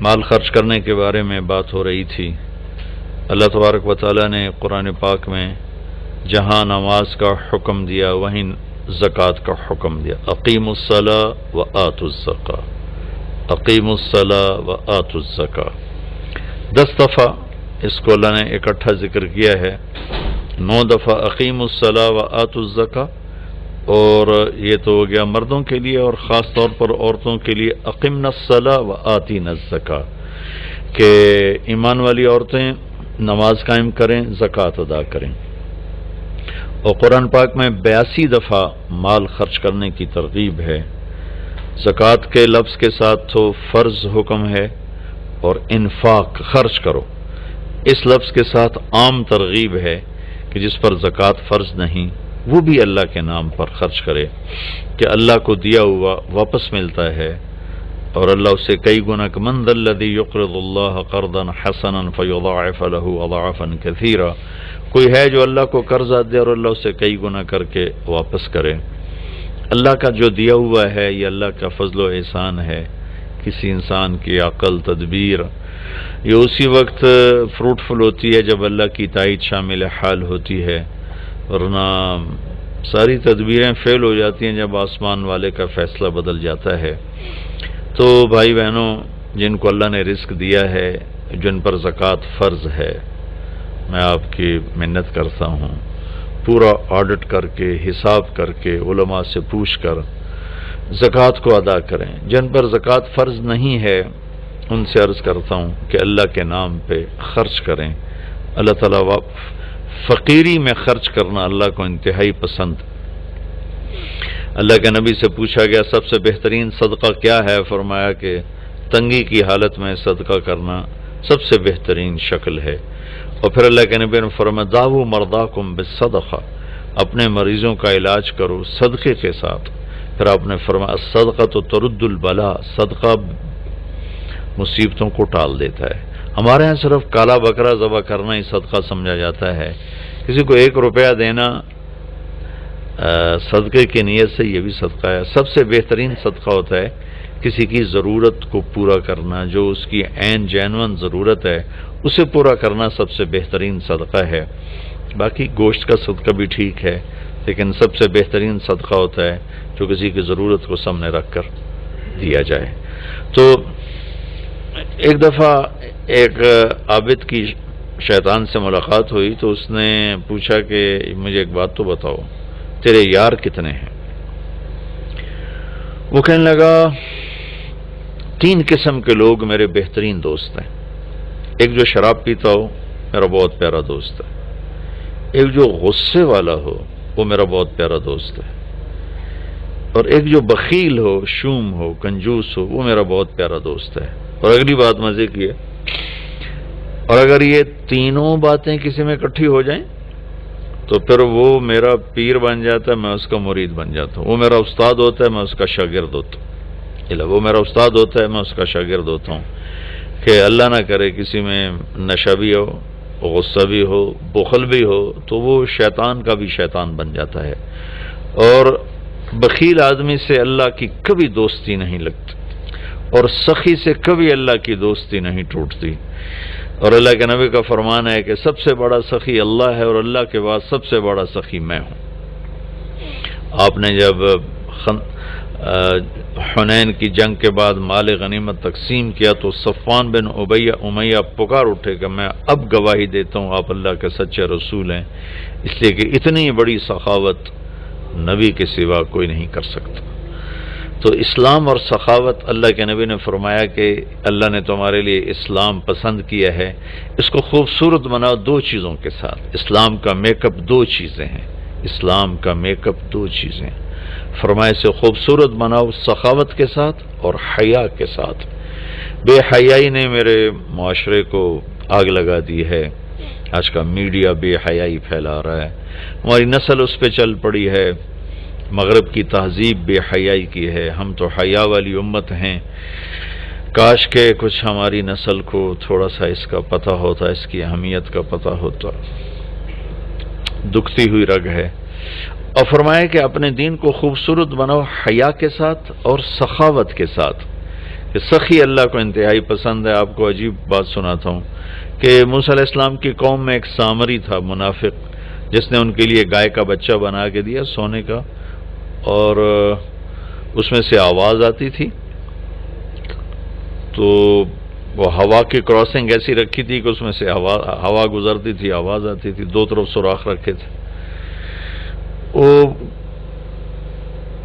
مال خرچ کرنے کے بارے میں بات ہو رہی تھی۔ اللہ تبارک و تعالیٰ نے قرآن پاک میں جہاں نماز کا حکم دیا وہیں زکوٰۃ کا حکم دیا۔ اقیموا الصلاۃ وآتوا الزکاۃ، اقیموا الصلاۃ وآتوا الزکاۃ، 10 دفعہ اس کو اللہ نے اکٹھا ذکر کیا ہے، 9 دفعہ اقیموا الصلاۃ وآتوا الزکاۃ، اور یہ تو ہو گیا مردوں کے لیے، اور خاص طور پر عورتوں کے لیے اقمنا الصلاۃ وآتینا الزکاۃ، کہ ایمان والی عورتیں نماز قائم کریں، زکوٰۃ ادا کریں۔ اور قرآن پاک میں 82 دفعہ مال خرچ کرنے کی ترغیب ہے۔ زکوٰۃ کے لفظ کے ساتھ تو فرض حکم ہے، اور انفاق خرچ کرو اس لفظ کے ساتھ عام ترغیب ہے کہ جس پر زکوٰۃ فرض نہیں وہ بھی اللہ کے نام پر خرچ کرے، کہ اللہ کو دیا ہوا واپس ملتا ہے، اور اللہ اسے کئی گنا کہ من ذا الذی یقرض اللہ قرضا حسنا فیضاعف له اضعافا کثیرا، کوئی ہے جو اللہ کو قرضہ دے اور اللہ اسے کئی گنا کر کے واپس کرے۔ اللہ کا جو دیا ہوا ہے یہ اللہ کا فضل و احسان ہے۔ کسی انسان کی عقل، تدبیر یہ اسی وقت فروٹفل ہوتی ہے جب اللہ کی تائید شامل حال ہوتی ہے، ورنہ ساری تدبیریں فیل ہو جاتی ہیں جب آسمان والے کا فیصلہ بدل جاتا ہے۔ تو بھائی بہنوں، جن کو اللہ نے رزق دیا ہے، جن پر زکوٰۃ فرض ہے، میں آپ کی منت کرتا ہوں پورا آڈٹ کر کے، حساب کر کے، علماء سے پوچھ کر زکوٰۃ کو ادا کریں۔ جن پر زکوٰۃ فرض نہیں ہے ان سے عرض کرتا ہوں کہ اللہ کے نام پہ خرچ کریں۔ اللہ تعالیٰ فقیری میں خرچ کرنا اللہ کو انتہائی پسند۔ اللہ کے نبی سے پوچھا گیا سب سے بہترین صدقہ کیا ہے؟ فرمایا کہ تنگی کی حالت میں صدقہ کرنا سب سے بہترین شکل ہے۔ اور پھر اللہ کے نبی نے فرمایا دعوا مرضاکم بالصدقہ، اپنے مریضوں کا علاج کرو صدقے کے ساتھ۔ پھر آپ نے فرمایا الصدقہ تو ترد البلاء، صدقہ مصیبتوں کو ٹال دیتا ہے۔ ہمارے ہاں صرف کالا بکرا ذبح کرنا ہی صدقہ سمجھا جاتا ہے، کسی کو 1 روپیہ دینا صدقے کی نیت سے یہ بھی صدقہ ہے۔ سب سے بہترین صدقہ ہوتا ہے کسی کی ضرورت کو پورا کرنا، جو اس کی عین جینون ضرورت ہے اسے پورا کرنا سب سے بہترین صدقہ ہے۔ باقی گوشت کا صدقہ بھی ٹھیک ہے، لیکن سب سے بہترین صدقہ ہوتا ہے جو کسی کی ضرورت کو سامنے رکھ کر دیا جائے۔ تو ایک دفعہ ایک عابد کی شیطان سے ملاقات ہوئی تو اس نے پوچھا کہ مجھے ایک بات تو بتاؤ، تیرے یار کتنے ہیں؟ وہ کہنے لگا 3 قسم کے لوگ میرے بہترین دوست ہیں۔ ایک جو شراب پیتا ہو میرا بہت پیارا دوست ہے، ایک جو غصے والا ہو وہ میرا بہت پیارا دوست ہے، اور ایک جو بخیل ہو، شوم ہو، کنجوس ہو وہ میرا بہت پیارا دوست ہے۔ اور اگلی بات مزے کی ہے، اور اگر یہ تینوں باتیں کسی میں اکٹھی ہو جائیں تو پھر وہ میرا پیر بن جاتا ہے، میں اس کا مرید بن جاتا ہوں۔ وہ میرا استاد ہوتا ہے، میں اس کا شاگرد ہوتا ہوں۔ وہ میرا استاد ہوتا ہے، میں اس کا شاگرد ہوتا ہوں۔ کہ اللہ نہ کرے کسی میں نشہ بھی ہو، غصہ بھی ہو، بخل بھی ہو، تو وہ شیطان کا بھی شیطان بن جاتا ہے۔ اور بخیل آدمی سے اللہ کی کبھی دوستی نہیں لگتی، اور سخی سے کبھی اللہ کی دوستی نہیں ٹوٹتی۔ اور اللہ کے نبی کا فرمان ہے کہ سب سے بڑا سخی اللہ ہے، اور اللہ کے بعد سب سے بڑا سخی میں ہوں۔ آپ نے جب حنین کی جنگ کے بعد مال غنیمت تقسیم کیا تو صفوان بن امیہ پکار اٹھے کہ میں اب گواہی دیتا ہوں آپ اللہ کے سچے رسول ہیں، اس لیے کہ اتنی بڑی سخاوت نبی کے سوا کوئی نہیں کر سکتا۔ تو اسلام اور سخاوت، اللہ کے نبی نے فرمایا کہ اللہ نے تمہارے لیے اسلام پسند کیا ہے، اس کو خوبصورت بناؤ 2 چیزوں کے ساتھ۔ اسلام کا میک اپ 2 چیزیں ہیں، اسلام کا میک اپ 2 چیزیں ہیں۔ فرمائے سے خوبصورت بناؤ سخاوت کے ساتھ اور حیا کے ساتھ۔ بے حیائی نے میرے معاشرے کو آگ لگا دی ہے، آج کا میڈیا بے حیائی پھیلا رہا ہے، ہماری نسل اس پہ چل پڑی ہے، مغرب کی تہذیب بے حیائی کی ہے۔ ہم تو حیا والی امت ہیں، کاش کہ کچھ ہماری نسل کو تھوڑا سا اس کا پتہ ہوتا، اس کی اہمیت کا پتہ ہوتا۔ دکھتی ہوئی رگ ہے۔ اور فرمایا کہ اپنے دین کو خوبصورت بناؤ حیا کے ساتھ اور سخاوت کے ساتھ، کہ سخی اللہ کو انتہائی پسند ہے۔ آپ کو عجیب بات سناتا ہوں کہ موسیٰ علیہ السلام کی قوم میں ایک سامری تھا منافق، جس نے ان کے لیے گائے کا بچہ بنا کے دیا سونے کا، اور اس میں سے آواز آتی تھی، تو وہ ہوا کی کراسنگ ایسی رکھی تھی کہ اس میں سے ہوا گزرتی تھی، آواز آتی تھی، دو طرف سوراخ رکھے تھے۔ وہ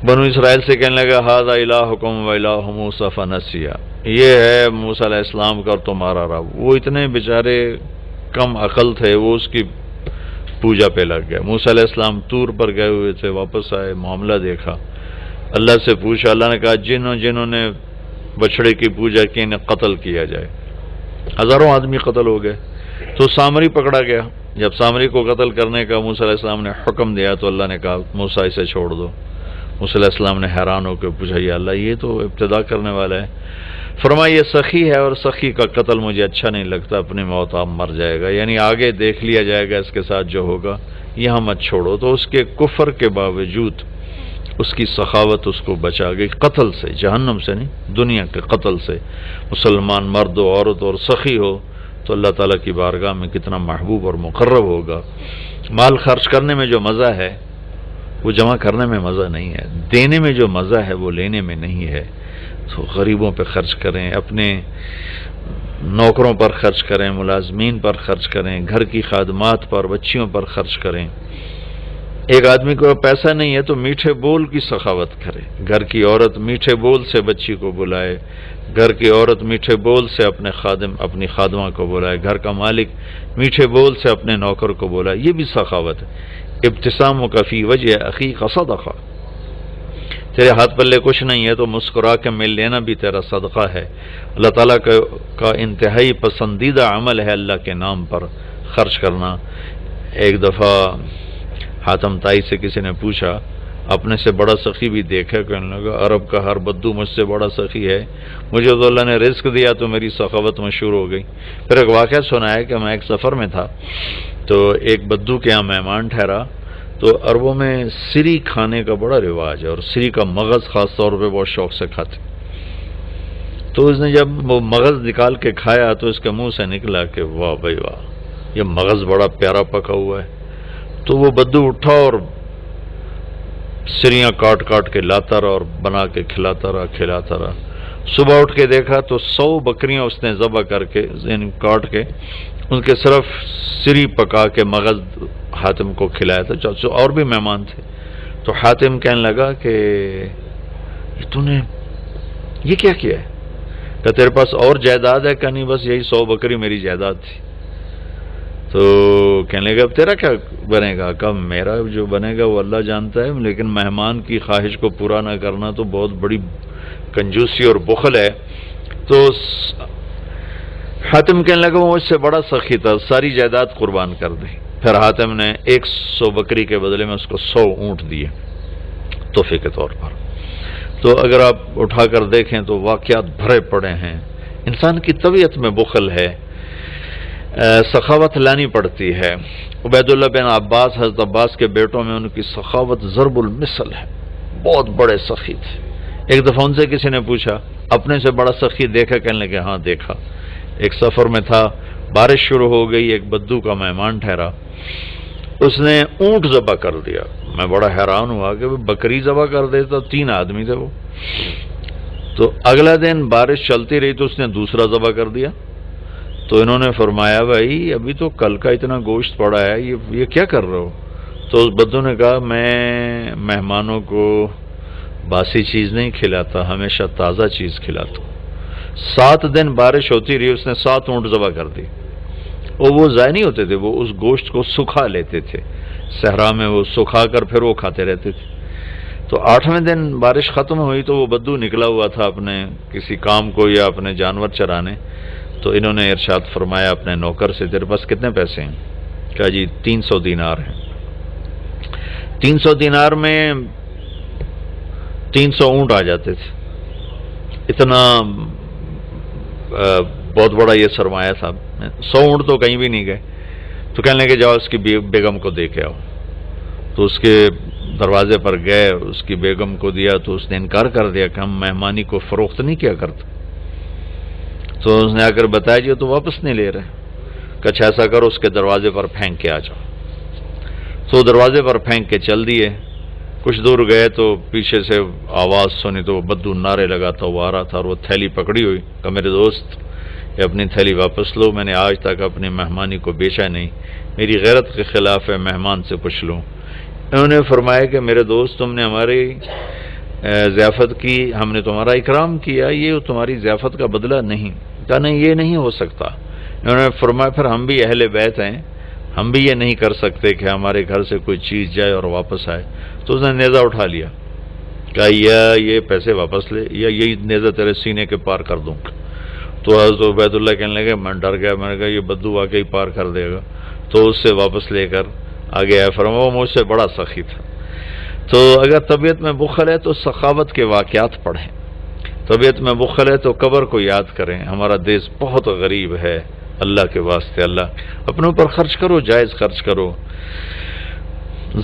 بنو اسرائیل سے کہنے لگا ھذا الہکم و الہ موسیٰ فنسیا، یہ ہے موسیٰ علیہ السلام کا اور تمہارا رب۔ وہ اتنے بیچارے کم عقل تھے، وہ اس کی پوجا پہ لگ گئے۔ موسیٰ علیہ السلام طور پر گئے ہوئے تھے، واپس آئے، معاملہ دیکھا، اللہ سے پوچھا، اللہ نے کہا جنہوں نے بچڑے کی پوجا کی انہیں قتل کیا جائے۔ ہزاروں آدمی قتل ہو گئے، تو سامری پکڑا گیا۔ جب سامری کو قتل کرنے کا موسیٰ علیہ السلام نے حکم دیا تو اللہ نے کہا موسیٰ اسے چھوڑ دو۔ موسیٰ علیہ السلام نے حیران ہو کے پوچھا یا اللہ یہ تو ابتدا کرنے والا ہے۔ فرمایا یہ سخی ہے اور سخی کا قتل مجھے اچھا نہیں لگتا، اپنی موت آپ مر جائے گا، یعنی آگے دیکھ لیا جائے گا اس کے ساتھ جو ہوگا، یہاں مت چھوڑو۔ تو اس کے کفر کے باوجود اس کی سخاوت اس کو بچا گئی قتل سے، جہنم سے نہیں، دنیا کے قتل سے۔ مسلمان مرد و عورت اور سخی ہو تو اللہ تعالیٰ کی بارگاہ میں کتنا محبوب اور مقرب ہوگا۔ مال خرچ کرنے میں جو مزہ ہے وہ جمع کرنے میں مزہ نہیں ہے، دینے میں جو مزہ ہے وہ لینے میں نہیں ہے۔ تو غریبوں پہ خرچ کریں، اپنے نوکروں پر خرچ کریں، ملازمین پر خرچ کریں، گھر کی خادمات پر، بچیوں پر خرچ کریں۔ ایک آدمی کو پیسہ نہیں ہے تو میٹھے بول کی سخاوت کرے، گھر کی عورت میٹھے بول سے بچی کو بلائے، گھر کی عورت میٹھے بول سے اپنی خادمہ کو بلائے، گھر کا مالک میٹھے بول سے اپنے نوکر کو بلائے، یہ بھی سخاوت ہے۔ ابتسامک فی وجہ اخیک صدقہ، تیرے ہاتھ پلے کچھ نہیں ہے تو مسکرا کے مل لینا بھی تیرا صدقہ ہے۔ اللہ تعالیٰ کا انتہائی پسندیدہ عمل ہے اللہ کے نام پر خرچ کرنا۔ ایک دفعہ حاتم تائی سے کسی نے پوچھا اپنے سے بڑا سخی بھی دیکھا؟ کہنے لگا عرب کا ہر بدو مجھ سے بڑا سخی ہے، مجھے تو اللہ نے رزق دیا تو میری سخاوت مشہور ہو گئی۔ پھر ایک واقعہ سنا ہے کہ میں ایک سفر میں تھا تو ایک بدو کے یہاں مہمان ٹھہرا، تو عربوں میں سری کھانے کا بڑا رواج ہے اور سری کا مغز خاص طور پہ بہت شوق سے کھاتے۔ تو اس نے جب وہ مغز نکال کے کھایا تو اس کے منہ سے نکلا کہ واہ بھائی واہ، یہ مغز بڑا پیارا پکا ہوا ہے۔ تو وہ بدو اٹھا اور سریاں کاٹ کاٹ کے لاتا رہا اور بنا کے کھلاتا رہا۔ صبح اٹھ کے دیکھا تو 100 بکریاں اس نے ذبح کر کے کاٹ کے ان کے صرف سری پکا کے مغز حاتم کو کھلایا تھا، اور بھی مہمان تھے۔ تو حاتم کہنے لگا کہ تو نے یہ کیا ہے؟ کہ تیرے پاس اور جائیداد ہے؟ کہ نہیں بس یہی 100 بکری میری جائیداد تھی۔ تو کہنے لگا اب تیرا کیا بنے گا؟ کہ میرا جو بنے گا وہ اللہ جانتا ہے، لیکن مہمان کی خواہش کو پورا نہ کرنا تو بہت بڑی کنجوسی اور بخل ہے۔ تو حاتم کہنے لگا وہ مجھ سے بڑا سخی تھا، ساری جائیداد قربان کر دی۔ پھر حاتم نے 100 بکری کے بدلے میں اس کو 100 اونٹ دیے تحفے کے طور پر۔ تو اگر آپ اٹھا کر دیکھیں تو واقعات بھرے پڑے ہیں۔ انسان کی طبیعت میں بخل ہے، سخاوت لانی پڑتی ہے۔ عبید اللہ بن عباس، حضرت عباس کے بیٹوں میں ان کی سخاوت ضرب المثل ہے، بہت بڑے سخی تھے۔ ایک دفعہ ان سے کسی نے پوچھا اپنے سے بڑا سخی دیکھا؟ کہنے لگے ہاں دیکھا۔ ایک سفر میں تھا، بارش شروع ہو گئی، ایک بدو کا مہمان ٹھہرا، اس نے اونٹ ذبح کر دیا۔ میں بڑا حیران ہوا کہ بکری ذبح کر دیتا، 3 آدمی تھے وہ۔ تو اگلا دن بارش چلتی رہی تو اس نے دوسرا ذبح کر دیا۔ تو انہوں نے فرمایا بھائی ابھی تو کل کا اتنا گوشت پڑا ہے، یہ کیا کر رہے ہو؟ تو اس بدو نے کہا میں مہمانوں کو باسی چیز نہیں کھلاتا، ہمیشہ تازہ چیز کھلاتا ہوں۔ 7 دن بارش ہوتی رہی، اس نے 7 اونٹ ذبح کر دی، اور وہ ضائع نہیں ہوتے تھے، وہ اس گوشت کو سکھا لیتے تھے صحرا میں، وہ سکھا کر پھر وہ کھاتے رہتے تھے۔ تو 8ویں دن بارش ختم ہوئی تو وہ بدو نکلا ہوا تھا اپنے کسی کام کو یا اپنے جانور چرانے۔ تو انہوں نے ارشاد فرمایا اپنے نوکر سے تیرے پاس کتنے پیسے ہیں؟ کہا جی 300 دینار ہیں۔ 300 دینار میں 300 اونٹ آ جاتے تھے، اتنا بہت بڑا یہ سرمایہ تھا۔ 100 اونٹ تو کہیں بھی نہیں گئے۔ تو کہنے لگے جاؤ اس کی بیگم کو دے کے آؤ۔ تو اس کے دروازے پر گئے، اس کی بیگم کو دیا تو اس نے انکار کر دیا کہ ہم مہمانی کو فروخت نہیں کیا کرتے۔ تو اس نے آ کر بتایا جی تو واپس نہیں لے رہے. کچھ ایسا کرو اس کے دروازے پر پھینک کے آ جاؤ. تو دروازے پر پھینک کے چل دیے. کچھ دور گئے تو پیچھے سے آواز سنی تو وہ بدو نعرے لگاتا وہ آ رہا تھا اور وہ تھیلی پکڑی ہوئی. کہ میرے دوست یہ اپنی تھیلی واپس لو, میں نے آج تک اپنی مہمانی کو بیچا نہیں, میری غیرت کے خلاف ہے, مہمان سے پوچھ لوں. انہوں نے فرمایا کہ میرے دوست تم نے ہماری ضیافت کی, ہم نے تمہارا اکرام کیا, یہ تمہاری ضیافت کا بدلہ نہیں. کہا نہیں یہ نہیں ہو سکتا. انہوں نے فرمایا پھر ہم بھی اہل بیت ہیں, ہم بھی یہ نہیں کر سکتے کہ ہمارے گھر سے کوئی چیز جائے اور واپس آئے. تو اس نے نیزہ اٹھا لیا. کہا یا یہ پیسے واپس لے یا یہی نیزہ تیرے سینے کے پار کر دوں. تو حضرت عبید اللہ کہنے لگے میں ڈر گیا, میں نے کہا یہ بدو واقعی پار کر دے گا. تو اس سے واپس لے کر آگے آیا. فرمایا وہ مجھ سے بڑا سخی تھا. تو اگر طبیعت میں بخل ہے تو سخاوت کے واقعات پڑھیں, طبیعت میں بخل ہے تو قبر کو یاد کریں. ہمارا دیش بہت غریب ہے, اللہ کے واسطے اللہ اپنے اوپر خرچ کرو, جائز خرچ کرو,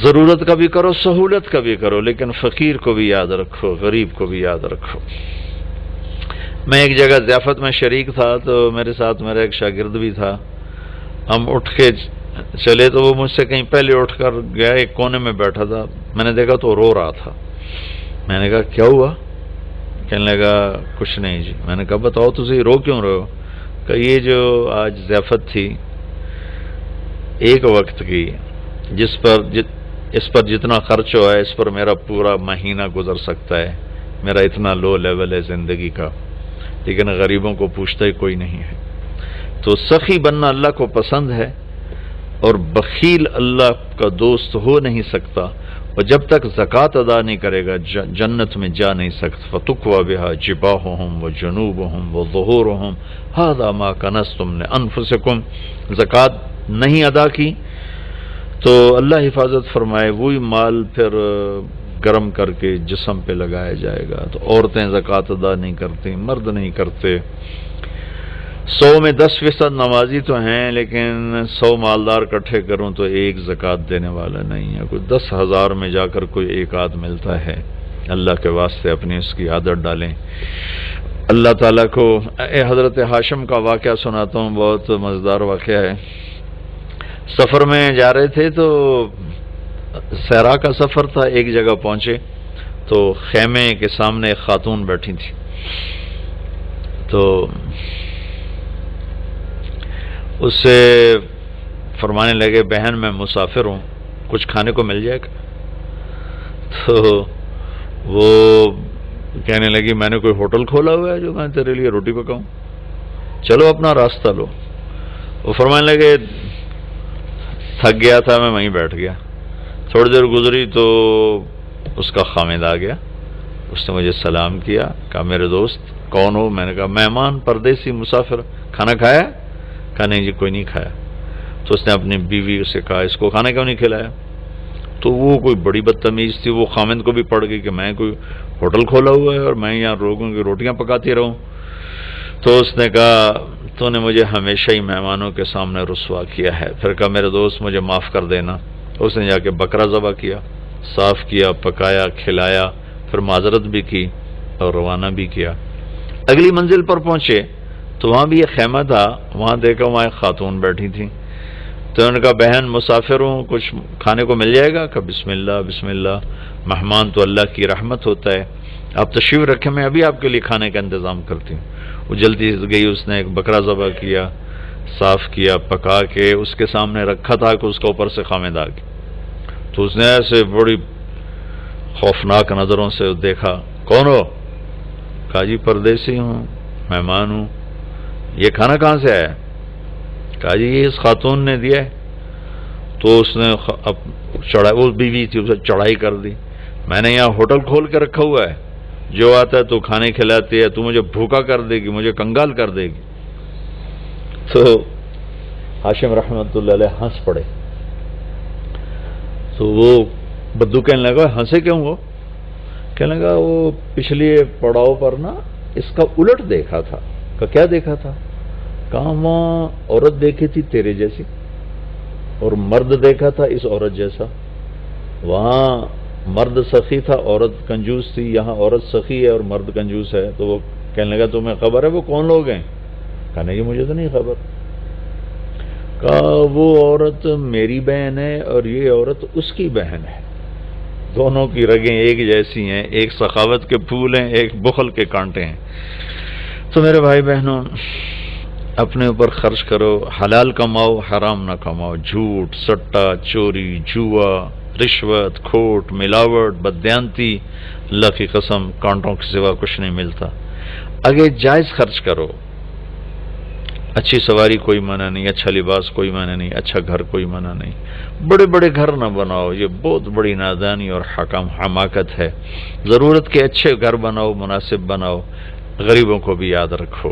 ضرورت کا بھی کرو, سہولت کا بھی کرو, لیکن فقیر کو بھی یاد رکھو, غریب کو بھی یاد رکھو. میں ایک جگہ ضیافت میں شریک تھا تو میرے ساتھ میرا ایک شاگرد بھی تھا. ہم اٹھ کے چلے تو وہ مجھ سے کہیں پہلے اٹھ کر گیا, ایک کونے میں بیٹھا تھا. میں نے دیکھا تو رو رہا تھا. میں نے کہا کیا ہوا؟ کہنے لگا کچھ نہیں جی. میں نے کہا بتاؤ تجھے رو کیوں رہے ہو؟ کہ یہ جو آج ضیافت تھی ایک وقت کی, اس پر جتنا خرچ ہوا ہے اس پر میرا پورا مہینہ گزر سکتا ہے, میرا اتنا لو لیول ہے زندگی کا, لیکن غریبوں کو پوچھتا ہی کوئی نہیں ہے. تو سخی بننا اللہ کو پسند ہے, اور بخیل اللہ کا دوست ہو نہیں سکتا, اور جب تک زکوٰۃ ادا نہیں کرے گا جنت میں جا نہیں سکتا. فَتُقْوَى بِهَا جِبَاهُهُمْ وَجُنُوبُهُمْ وَظُهُورُهُمْ هَذَا مَا كَنَزْتُمْ لِأَنفُسِكُمْ. زکوٰۃ نہیں ادا کی تو اللہ حفاظت فرمائے وہی مال پھر گرم کر کے جسم پہ لگایا جائے گا. تو عورتیں زکوٰۃ ادا نہیں کرتی, مرد نہیں کرتے. 100 میں 10% نمازی تو ہیں, لیکن 100 مالدار اکٹھے کروں تو ایک زکوٰۃ دینے والا نہیں ہے. کوئی 10,000 میں جا کر کوئی ایک آدھ ملتا ہے. اللہ کے واسطے اپنی اس کی عادت ڈالیں. اللہ تعالیٰ کو حضرت ہاشم کا واقعہ سناتا ہوں, بہت مزیدار واقعہ ہے. سفر میں جا رہے تھے تو صحرا کا سفر تھا. ایک جگہ پہنچے تو خیمے کے سامنے ایک خاتون بیٹھی تھی. تو اس سے فرمانے لگے بہن میں مسافر ہوں, کچھ کھانے کو مل جائے گا؟ تو وہ کہنے لگی میں نے کوئی ہوٹل کھولا ہوا ہے جو میں تیرے لیے روٹی پکاؤں, چلو اپنا راستہ لو. وہ فرمانے لگے تھک گیا تھا میں وہیں بیٹھ گیا. تھوڑی دیر گزری تو اس کا خامد آ گیا. اس نے مجھے سلام کیا, کہا میرے دوست کون ہو؟ میں نے کہا مہمان, پردیسی, مسافر. کھانا کھایا؟ کہا نہیں جی کوئی نہیں کھایا. تو اس نے اپنی بیوی سے کہا اس کو کھانا کیوں نہیں کھلایا؟ تو وہ کوئی بڑی بدتمیز تھی, وہ خامد کو بھی پڑ گئی کہ میں کوئی ہوٹل کھولا ہوا ہے اور میں یہاں لوگوں کی روٹیاں پکاتی رہوں. تو اس نے کہا تو نے مجھے ہمیشہ ہی مہمانوں کے سامنے رسوا کیا ہے. پھر کہا میرے دوست مجھے معاف کر دینا. اس نے جا کے بکرا ذبح کیا, صاف کیا, پکایا, کھلایا, پھر معذرت بھی کی اور روانہ بھی کیا. اگلی منزل پر پہنچے تو وہاں بھی ایک خیمہ تھا. وہاں دیکھا وہاں ایک خاتون بیٹھی تھی. تو انہوں نے کہا بہن مسافر ہوں, کچھ کھانے کو مل جائے گا؟ کہ بسم اللہ بسم اللہ, مہمان تو اللہ کی رحمت ہوتا ہے, آپ تشریف رکھیں میں ابھی آپ کے لیے کھانے کا انتظام کرتی ہوں. وہ جلدی گئی, اس نے ایک بکرا ذبح کیا, صاف کیا, پکا کے اس کے سامنے رکھا تھا کہ اس کا اوپر سے خامد آ گیا. تو اس نے ایسے بڑی خوفناک نظروں سے دیکھا. کون ہو؟ کہا جی پردیسی ہوں, مہمان ہوں. یہ کھانا کہاں سے آیا؟ کہا جی یہ اس خاتون نے دیا ہے. تو اس نے چڑھائی, وہ بیوی تھی, اسے چڑھائی کر دی. میں نے یہاں ہوٹل کھول کے رکھا ہوا ہے, جو آتا ہے تو کھانے کھلاتی ہے, تو مجھے بھوکا کر دے گی, مجھے کنگال کر دے گی. تو ہاشم رحمت اللہ علیہ ہنس پڑے. تو وہ بدو کہنے لگا ہنسے کیوں؟ وہ کہنے لگا وہ پچھلی پڑاؤ پر نا اس کا الٹ دیکھا تھا. کہ کیا دیکھا تھا؟ کہاں وہاں عورت دیکھی تھی تیرے جیسی, اور مرد دیکھا تھا اس عورت جیسا. وہاں مرد سخی تھا, عورت کنجوس تھی. یہاں عورت سخی ہے اور مرد کنجوس ہے. تو وہ کہنے لگا تمہیں خبر ہے وہ کون لوگ ہیں؟ کہا نہیں مجھے تو نہیں خبر. کہا وہ عورت میری بہن ہے اور یہ عورت اس کی بہن ہے, دونوں کی رگیں ایک جیسی ہیں, ایک سخاوت کے پھول ہیں, ایک بخل کے کانٹے ہیں. تو میرے بھائی بہنوں, اپنے اوپر خرچ کرو, حلال کماؤ, حرام نہ کماؤ. جھوٹ, سٹا, چوری, جوا, رشوت, کھوٹ, ملاوٹ, بددیانتی, اللہ کی قسم کانٹوں کے سوا کچھ نہیں ملتا. آگے جائز خرچ کرو, اچھی سواری کوئی منع نہیں, اچھا لباس کوئی منع نہیں, اچھا گھر کوئی منع نہیں. بڑے بڑے گھر نہ بناؤ, یہ بہت بڑی نادانی اور حماقت ہے. ضرورت کے اچھے گھر بناؤ, مناسب بناؤ. غریبوں کو بھی یاد رکھو,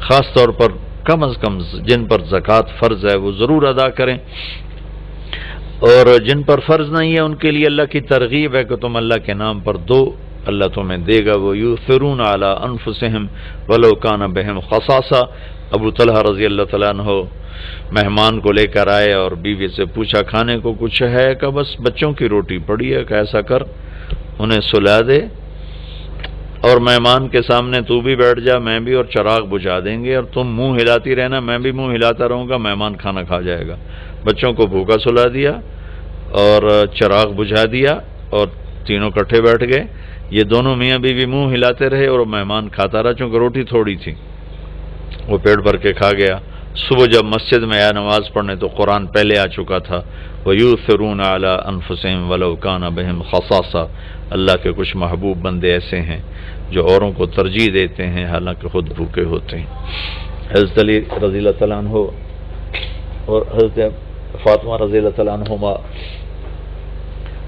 خاص طور پر کم از کم جن پر زکوٰۃ فرض ہے وہ ضرور ادا کریں, اور جن پر فرض نہیں ہے ان کے لیے اللہ کی ترغیب ہے کہ تم اللہ کے نام پر دو, اللہ تمہیں دے گا. وہ یؤثرون علی انفسہم ولو کان بہم خصاصہ. ابو طلحہ رضی اللہ تعالیٰ عنہ مہمان کو لے کر آئے اور بیوی سے پوچھا کھانے کو کچھ ہے؟ کہ بس بچوں کی روٹی پڑی ہے. کہ ایسا کر انہیں سلا دے اور مہمان کے سامنے تو بھی بیٹھ جا, میں بھی, اور چراغ بجھا دیں گے, اور تم منہ ہلاتی رہنا, میں بھی منہ ہلاتا رہوں گا, مہمان کھانا کھا جائے گا. بچوں کو بھوکا سلا دیا اور چراغ بجھا دیا اور تینوں کٹھے بیٹھ گئے. یہ دونوں میاں بیوی منہ ہلاتے رہے اور مہمان کھاتا رہا, چونکہ روٹی تھوڑی تھی, وہ پیٹ بھر کے کھا گیا. صبح جب مسجد میں آیا نماز پڑھنے تو قرآن پہلے آ چکا تھا, وَيُؤْثِرُونَ عَلَىٰ أَنفُسِهِمْ وَلَوْ كَانَ بِهِمْ خَصَاصَةٌ. اللہ کے کچھ محبوب بندے ایسے ہیں جو اوروں کو ترجیح دیتے ہیں حالانکہ خود بھوکے ہوتے ہیں. حضرت علی رضی اللہ تعالیٰ عنہ اور حضرت فاطمہ رضی اللہ تعالیٰ عنہما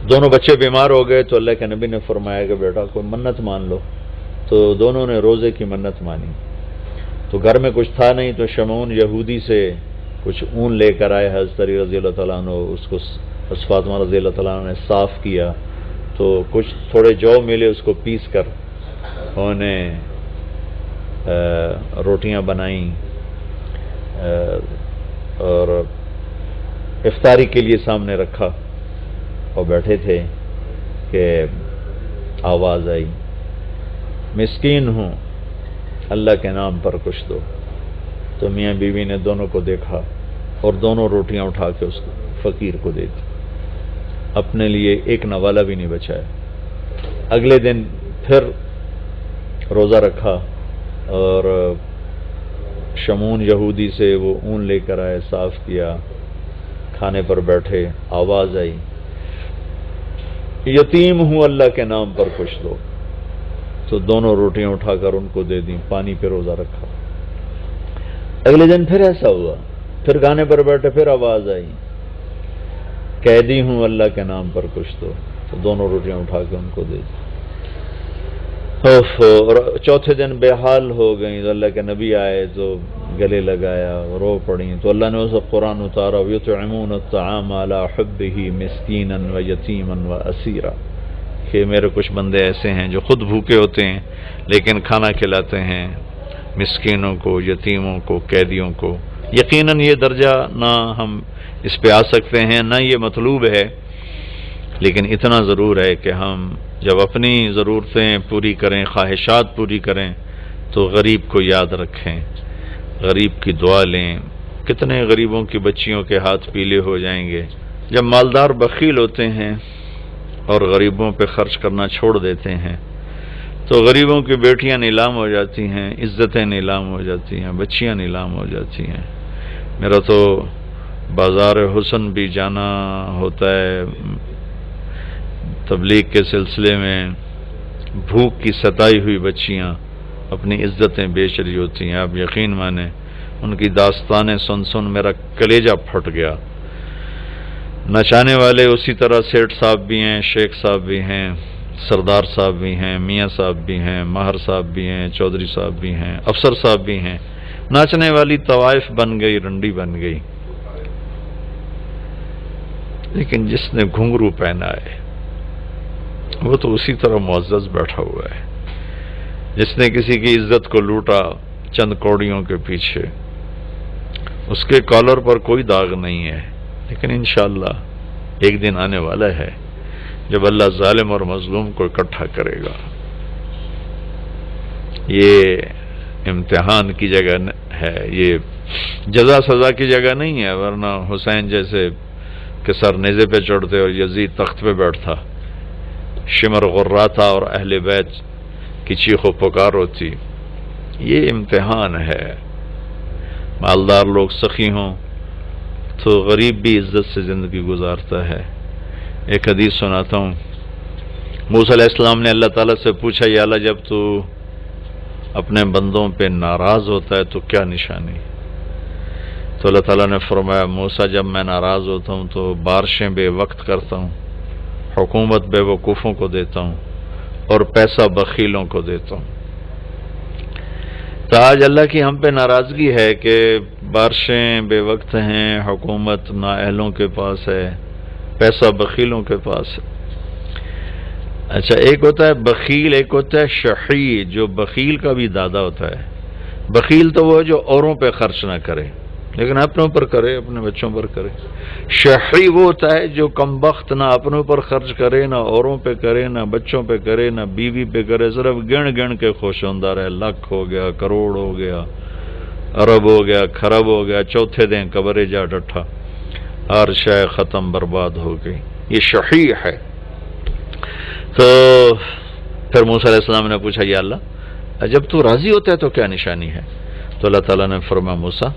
دونوں بچے بیمار ہو گئے تو اللہ کے نبی نے فرمایا کہ بیٹا کوئی منت مان لو. تو دونوں نے روزے کی منت مانی. تو گھر میں کچھ تھا نہیں تو شمعون یہودی سے کچھ اون لے کر آئے حضرت علی رضی اللہ تعالیٰ عنہ, اس کو حضرت فاطمہ رضی اللہ تعالیٰ عنہ نے صاف کیا, تو کچھ تھوڑے جو ملے اس کو پیس کر انہیں روٹیاں بنائیں اور افطاری کے لیے سامنے رکھا, اور بیٹھے تھے کہ آواز آئی مسکین ہوں اللہ کے نام پر کچھ دو. تو میاں بیوی نے دونوں کو دیکھا اور دونوں روٹیاں اٹھا کے اس فقیر کو دے دی, اپنے لیے ایک نوالا بھی نہیں بچایا. اگلے دن پھر روزہ رکھا اور شمعون یہودی سے وہ اون لے کر آئے, صاف کیا, کھانے پر بیٹھے, آواز آئی یتیم ہوں اللہ کے نام پر کچھ دو. تو دونوں روٹیاں اٹھا کر ان کو دے دیں, پانی پہ روزہ رکھا. اگلے دن پھر ایسا ہوا, پھر گانے پر بیٹھے, پھر آواز آئی قیدی ہوں اللہ کے نام پر کچھ دو. تو دونوں روٹیاں اٹھا کے ان کو دے دی. اور چوتھے دن بے حال ہو گئیں تو اللہ کے نبی آئے تو گلے لگایا, رو پڑیں. تو اللہ نے اسے قرآن اتارا یطعمون الطعام علی حبہ مسکینا ویتیما واسیرا, کہ میرے کچھ بندے ایسے ہیں جو خود بھوکے ہوتے ہیں لیکن کھانا کھلاتے ہیں مسکینوں کو, یتیموں کو, قیدیوں کو. یقیناً یہ درجہ نہ ہم اس پہ آ سکتے ہیں, نہ یہ مطلوب ہے, لیکن اتنا ضرور ہے کہ ہم جب اپنی ضرورتیں پوری کریں, خواہشات پوری کریں, تو غریب کو یاد رکھیں, غریب کی دعا لیں. کتنے غریبوں کی بچیوں کے ہاتھ پیلے ہو جائیں گے جب مالدار بخیل ہوتے ہیں اور غریبوں پہ خرچ کرنا چھوڑ دیتے ہیں. تو غریبوں کی بیٹیاں نیلام ہو جاتی ہیں, عزتیں نیلام ہو جاتی ہیں, بچیاں نیلام ہو جاتی ہیں. میرا تو بازار حسن بھی جانا ہوتا ہے تبلیغ کے سلسلے میں. بھوک کی ستائی ہوئی بچیاں اپنی عزتیں بیچ رہی ہوتی ہیں. آپ یقین مانیں ان کی داستانیں سن سن میرا کلیجہ پھٹ گیا. نچانے والے اسی طرح سیٹھ صاحب بھی ہیں, شیخ صاحب بھی ہیں, سردار صاحب بھی ہیں, میاں صاحب بھی ہیں, ماہر صاحب بھی ہیں, چودھری صاحب بھی ہیں, افسر صاحب بھی ہیں. ناچنے والی طوائف بن گئی, رنڈی بن گئی. لیکن جس نے گھنگرو پہنا ہے وہ تو اسی طرح معزز بیٹھا ہوا ہے. جس نے کسی کی عزت کو لوٹا چند کوڑیوں کے پیچھے, اس کے کالر پر کوئی داغ نہیں ہے. لیکن انشاءاللہ ایک دن آنے والا ہے جب اللہ ظالم اور مظلوم کو اکٹھا کرے گا. یہ امتحان کی جگہ ہے، یہ جزا سزا کی جگہ نہیں ہے، ورنہ حسین جیسے کہ سر نیزے پہ چڑھتے اور یزید تخت پہ بیٹھتا، شمر غراتا اور اہل بیت کی چیخ و پکار ہوتی۔ یہ امتحان ہے۔ مالدار لوگ سخی ہوں تو غریب بھی عزت سے زندگی گزارتا ہے۔ ایک حدیث سناتا ہوں، موسیٰ علیہ السلام نے اللہ تعالیٰ سے پوچھا، یا اللہ جب تو اپنے بندوں پہ ناراض ہوتا ہے تو کیا نشانی؟ تو اللہ تعالیٰ نے فرمایا، موسیٰ جب میں ناراض ہوتا ہوں تو بارشیں بے وقت کرتا ہوں، حکومت بے وقوفوں کو دیتا ہوں اور پیسہ بخیلوں کو دیتا ہوں۔ تو آج اللہ کی ہم پہ ناراضگی ہے کہ بارشیں بے وقت ہیں، حکومت نااہلوں کے پاس ہے، پیسہ بخیلوں کے پاس ہے۔ اچھا، ایک ہوتا ہے بخیل، ایک ہوتا ہے شحیح، جو بخیل کا بھی دادا ہوتا ہے۔ بخیل تو وہ جو اوروں پہ خرچ نہ کرے لیکن اپنوں پر کرے، اپنے بچوں پر کرے۔ شحیح وہ ہوتا ہے جو کم بخت نہ اپنوں پر خرچ کرے، نہ اوروں پہ کرے، نہ بچوں پہ کرے، نہ بیوی پہ کرے، صرف گن گن کے خوش ہوتا رہے، لاکھ ہو گیا، کروڑ ہو گیا، ارب ہو گیا، خرب ہو گیا، چوتھے دن قبرے جا ڈٹھا، ہر شے ختم برباد ہو گئی۔ یہ شحیح ہے۔ تو پھر موسیٰ علیہ السلام نے پوچھا، یا اللہ جب تو راضی ہوتا ہے تو کیا نشانی ہے؟ تو اللہ تعالیٰ نے فرمایا، موسیٰ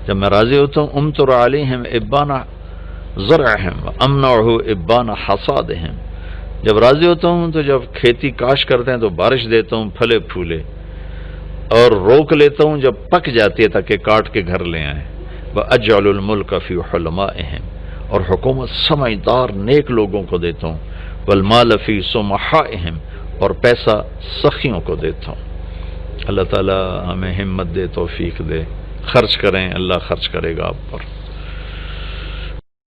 جب میں راضی ہوتا ہوں، امطر علیہم ابان زرعہم وامنعہ ابان حصادہم، جب راضی ہوتا ہوں تو جب کھیتی کاش کرتے ہیں تو بارش دیتا ہوں پھلے پھولے، اور روک لیتا ہوں جب پک جاتی ہے تاکہ کاٹ کے گھر لے آئیں۔ وَأَجْعَلُ الْمُلْكَ فِي حُلَمَائِهِمْ، اور حکومت سمجھدار نیک لوگوں کو دیتا ہوں۔ وَالْمَالَ فِي سُمَحَائِهِمْ، اور پیسہ سخیوں کو دیتا ہوں۔ اللہ تعالی ہمیں ہمت دے، توفیق دے، خرچ کریں، اللہ خرچ کرے گا آپ پر۔